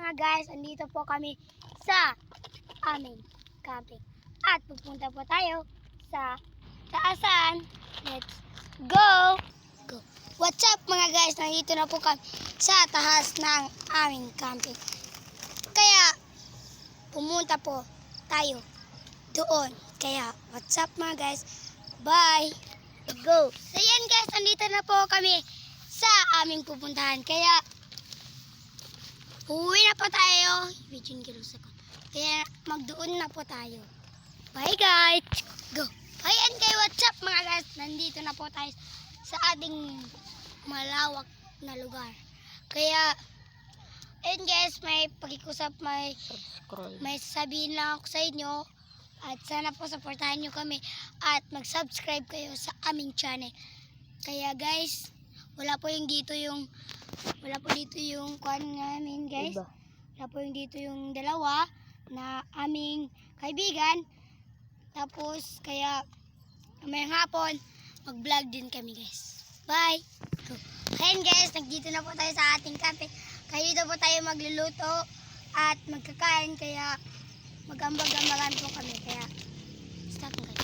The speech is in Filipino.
mga guys, andito po kami sa aming camping. At pupunta po tayo sa taasan. Let's go! Go! What's up mga guys? Nandito na po kami sa taas ng aming camping. Kaya pumunta po tayo doon. Kaya what's up mga guys? Bye! Go! So yan guys, andito na po kami sa aming pupuntahan. Kaya uwi na po tayo. Kaya magdoon na po tayo. Bye guys! Go! Ayan kayo, what's up mga guys? Nandito na po tayo sa ating malawak na lugar. Kaya, ayun guys, may pakikusap, may sasabihin lang ako sa inyo. At sana po supportahan nyo kami at mag-subscribe kayo sa aming channel. Kaya guys, wala po dito yung kwan namin guys. Wala po dito yung dalawa na aming kaibigan. Tapos kaya mamayang hapon mag-vlog din kami guys. Bye! Ayan guys, nagdito na po tayo sa ating camping. Kaya dito po tayo magluluto at magkakain. Kaya mag-ambag-ambagan po kami. Kaya start guys.